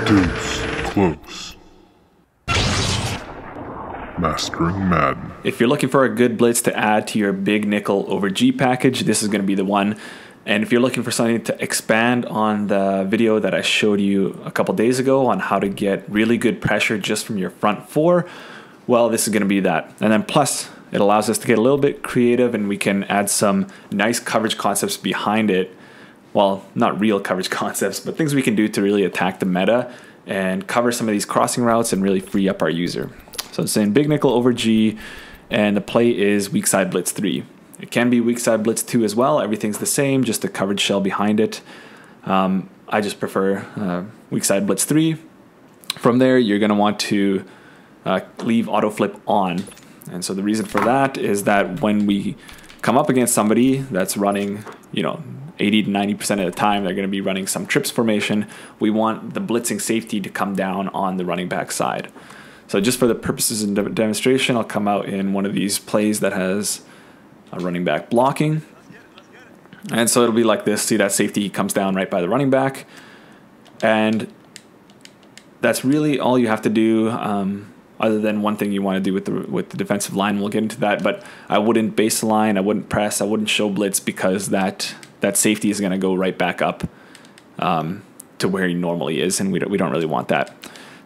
Deuce close. Mastering Madden. If you're looking for a good blitz to add to your big nickel over G package, this is going to be the one. And if you're looking for something to expand on the video that I showed you a couple days ago on how to get really good pressure just from your front four, well, this is going to be that. And then plus, it allows us to get a little bit creative and we can add some nice coverage concepts behind it. Well, not real coverage concepts, but things we can do to really attack the meta and cover some of these crossing routes and really free up our user. So it's saying big nickel over G, and the play is weak side blitz 3. It can be weak side blitz 2 as well. Everything's the same, just a coverage shell behind it. I just prefer weak side blitz 3. From there, you're going to want to leave auto flip on. And so the reason for that is that when we come up against somebody that's running, 80 to 90% of the time, they're going to be running some trips formation. We want the blitzing safety to come down on the running back side. So just for the purposes of demonstration, I'll come out in one of these plays that has a running back blocking. And so it'll be like this. See that safety comes down right by the running back. And that's really all you have to do, other than one thing you want to do with the defensive line. We'll get into that, but I wouldn't baseline, I wouldn't press, I wouldn't show blitz, because that safety is going to go right back up to where he normally is, and we don't really want that.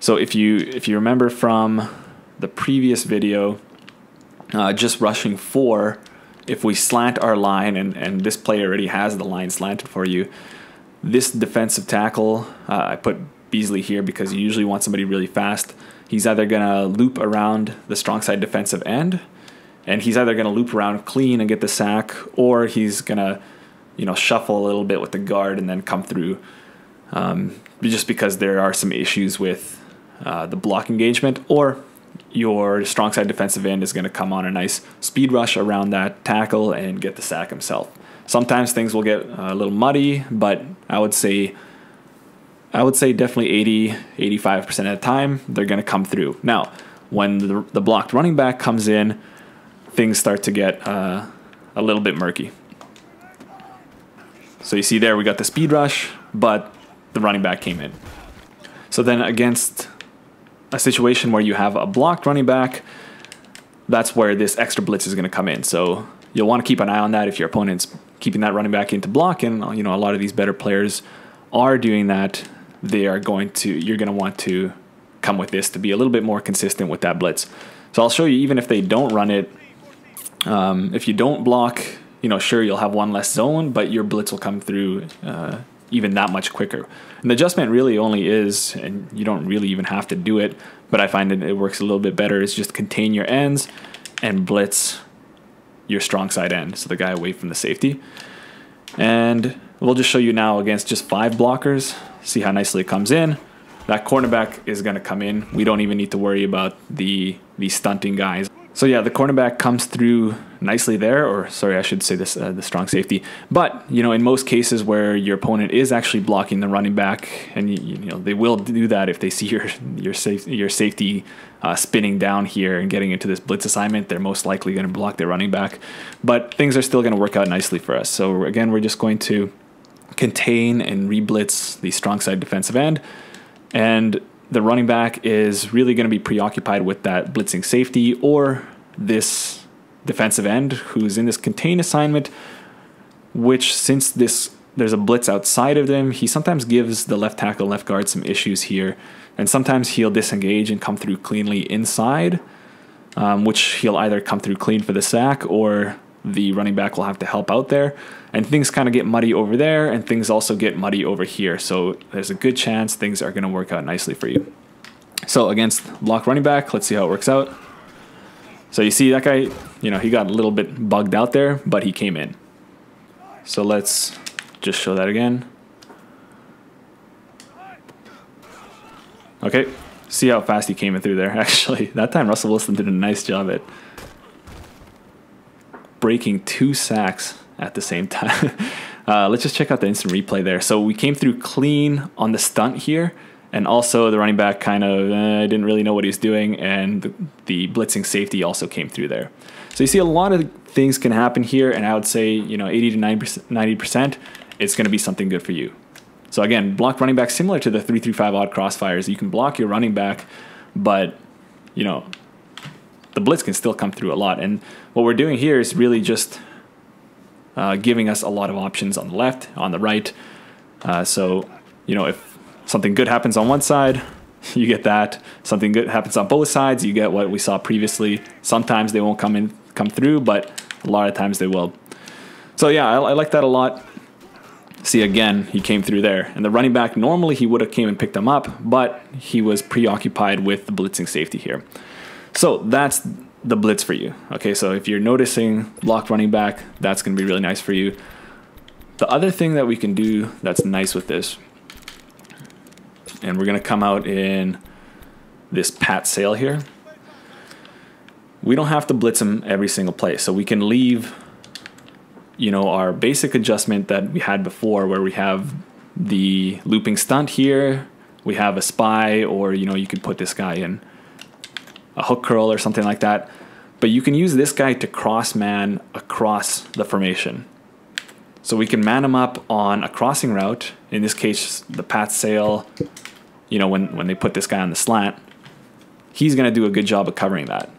So if you remember from the previous video, just rushing 4, if we slant our line, and this play already has the line slanted for you, this defensive tackle, I put Beasley here because you usually want somebody really fast. He's either going to loop around the strong side defensive end, and he's either going to loop around clean and get the sack, or he's going to shuffle a little bit with the guard and then come through, just because there are some issues with the block engagement, or your strong side defensive end is going to come on a nice speed rush around that tackle and get the sack himself. Sometimes things will get a little muddy, but I would say definitely 80-85% of the time they're going to come through. Now, when the blocked running back comes in, things start to get a little bit murky. So you see there we got the speed rush, but the running back came in. So then against a situation where you have a blocked running back, that's where this extra blitz is going to come in. So you'll want to keep an eye on that if your opponent's keeping that running back into block, and a lot of these better players are doing that. You're going to want to come with this to be a little bit more consistent with that blitz. So I'll show you, even if they don't run it, if you don't block, sure, you'll have one less zone, but your blitz will come through even that much quicker. And the adjustment really only is, and you don't really even have to do it, but I find it works a little bit better, is just contain your ends and blitz your strong side end, so the guy away from the safety. And we'll just show you now against just 5 blockers. See how nicely it comes in. That cornerback is going to come in. We don't even need to worry about the stunting guys. So yeah, the cornerback comes through nicely there, or sorry, I should say this, the strong safety. But in most cases where your opponent is actually blocking the running back, and they will do that if they see your safety spinning down here and getting into this blitz assignment, they're most likely going to block their running back. But things are still going to work out nicely for us. So again, we're just going to contain and re-blitz the strong side defensive end, and the running back is really going to be preoccupied with that blitzing safety or this defensive end who's in this contain assignment, which since there's a blitz outside of them, he sometimes gives the left tackle, left guard some issues here, and sometimes he'll disengage and come through cleanly inside, which he'll either come through clean for the sack or the running back will have to help out there, and things kind of get muddy over there, and things also get muddy over here. So there's a good chance things are going to work out nicely for you. So against block running back, let's see how it works out. So you see that guy, he got a little bit bugged out there, but he came in. So let's just show that again. Okay, see how fast he came in through there. Actually, that time Russell Wilson did a nice job at breaking 2 sacks at the same time. Let's just check out the instant replay there. So we came through clean on the stunt here, and also the running back kind of didn't really know what he was doing, and the blitzing safety also came through there. So you see a lot of things can happen here, and I would say 80 to 90%, it's going to be something good for you. So again, block running back similar to the 3-3-5 odd crossfires. You can block your running back, but you know, the blitz can still come through a lot. And what we're doing here is really just giving us a lot of options on the left, on the right. So, you know, if something good happens on one side, you get that. Something good happens on both sides, you get what we saw previously. Sometimes they won't come through, but a lot of times they will. So yeah, I like that a lot. See, again, he came through there. And the running back, normally he would have came and picked him up, but he was preoccupied with the blitzing safety here. So that's the blitz for you. Okay, so if you're noticing block running back, that's going to be really nice for you. The other thing that we can do that's nice with this, and we're going to come out in this pat sail here. We don't have to blitz him every single play. So we can leave, you know, our basic adjustment that we had before, where we have the looping stunt here, we have a spy, or, you know, you could put this guy in a hook curl or something like that. But you can use this guy to cross man across the formation. So we can man him up on a crossing route, in this case, the pat sail. You know, when they put this guy on the slant, he's going to do a good job of covering that.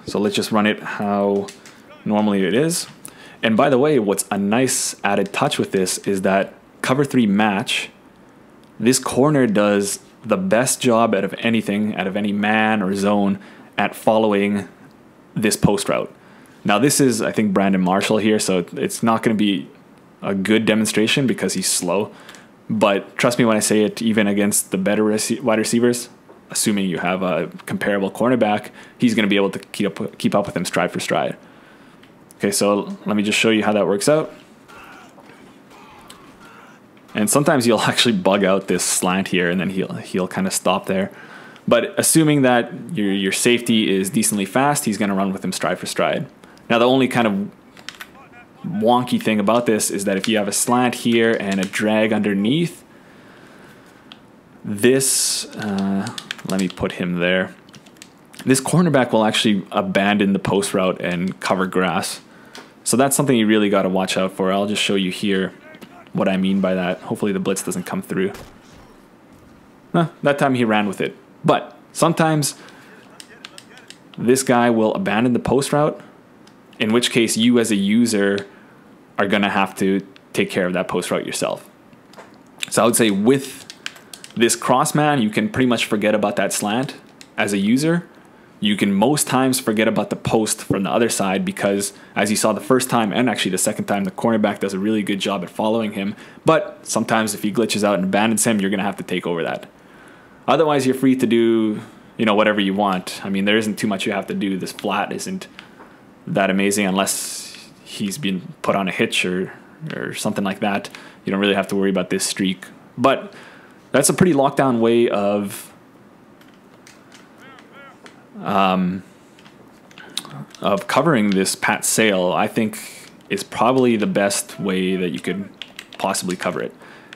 So let's just run it how normally it is. And by the way, what's a nice added touch with this is that cover 3 match, this corner does the best job out of anything, out of any man or zone, at following this post route. Now this is, I think, Brandon Marshall here, so it's not going to be a good demonstration because he's slow. But trust me when I say it, even against the better wide receivers, assuming you have a comparable cornerback, he's going to be able to keep up with him stride for stride. Okay, so let me just show you how that works out. And sometimes you'll actually bug out this slant here, and then he'll kind of stop there. But assuming that your safety is decently fast, he's going to run with him stride for stride. Now the only kind of wonky thing about this is that if you have a slant here and a drag underneath, this, let me put him there. This cornerback will actually abandon the post route and cover grass. So that's something you really got to watch out for. I'll just show you here what I mean by that. Hopefully the blitz doesn't come through. That time he ran with it. But sometimes this guy will abandon the post route, in which case you as a user are going to have to take care of that post route yourself. So I would say with this cross man, you can pretty much forget about that slant as a user. You can most times forget about the post from the other side because, as you saw the first time and actually the second time, the cornerback does a really good job at following him. But sometimes if he glitches out and abandons him, you're going to have to take over that. Otherwise, you're free to do, you know, whatever you want. I mean, there isn't too much you have to do. This flat isn't that amazing unless he's been put on a hitch or something like that. You don't really have to worry about this streak. But that's a pretty lockdown way of covering this pat sail. I think is probably the best way that you could possibly cover it.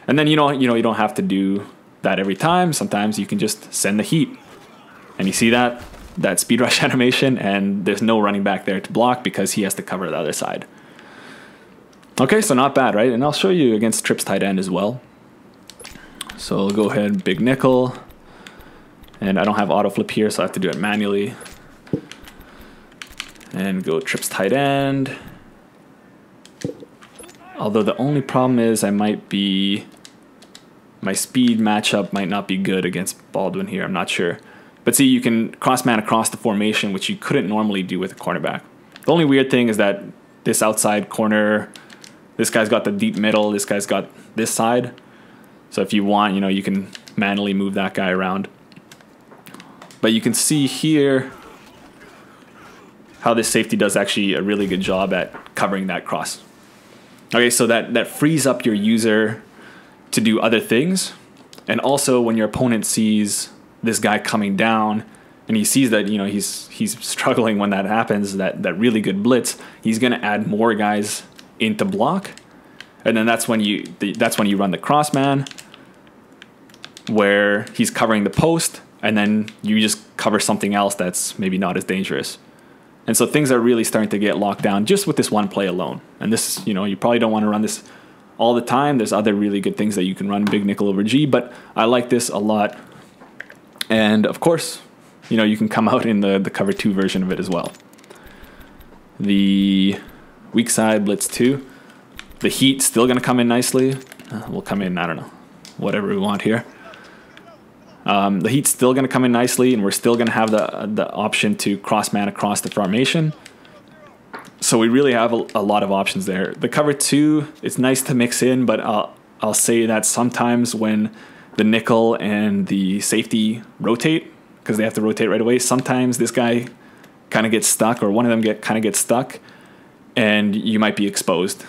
And then you don't have to do that every time. Sometimes you can just send the heat, and you see that speed rush animation, and there's no running back there to block because he has to cover the other side. Okay, so not bad, right? And I'll show you against trips tight end as well. So I'll go ahead, big nickel. And I don't have auto flip here, so I have to do it manually. And go trips tight end. Although the only problem is my speed matchup might not be good against Baldwin here, I'm not sure. But see, you can cross man across the formation, which you couldn't normally do with a cornerback. The only weird thing is that this outside corner, this guy's got the deep middle, this guy's got this side. So if you want, you can manually move that guy around. But you can see here how this safety does actually a really good job at covering that cross. Okay, so that frees up your user to do other things. And also when your opponent sees this guy coming down and he sees that he's struggling when that happens, that really good blitz, he's going to add more guys into block. And then that's when you run the cross man, where he's covering the post, and then you just cover something else that's maybe not as dangerous. And so things are really starting to get locked down just with this one play alone. And this, you probably don't want to run this all the time. There's other really good things that you can run big nickel over G, but I like this a lot. And of course, you know, you can come out in the cover 2 version of it as well. The weak side blitz 2. The heat still going to come in nicely. We'll come in, I don't know, whatever we want here. The heat's still going to come in nicely, and we're still going to have the option to cross man across the formation. So we really have a lot of options there. The cover 2, it's nice to mix in, but I'll say that sometimes when the nickel and the safety rotate, because they have to rotate right away, sometimes this guy kind of gets stuck, or one of them kind of gets stuck, and you might be exposed,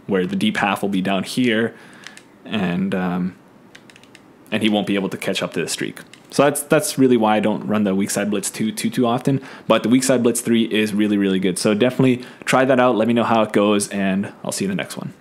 where the deep half will be down here, and he won't be able to catch up to the streak. So that's really why I don't run the weak side blitz 2 too often. But the weak side blitz 3 is really, really good. So definitely try that out. Let me know how it goes, and I'll see you in the next one.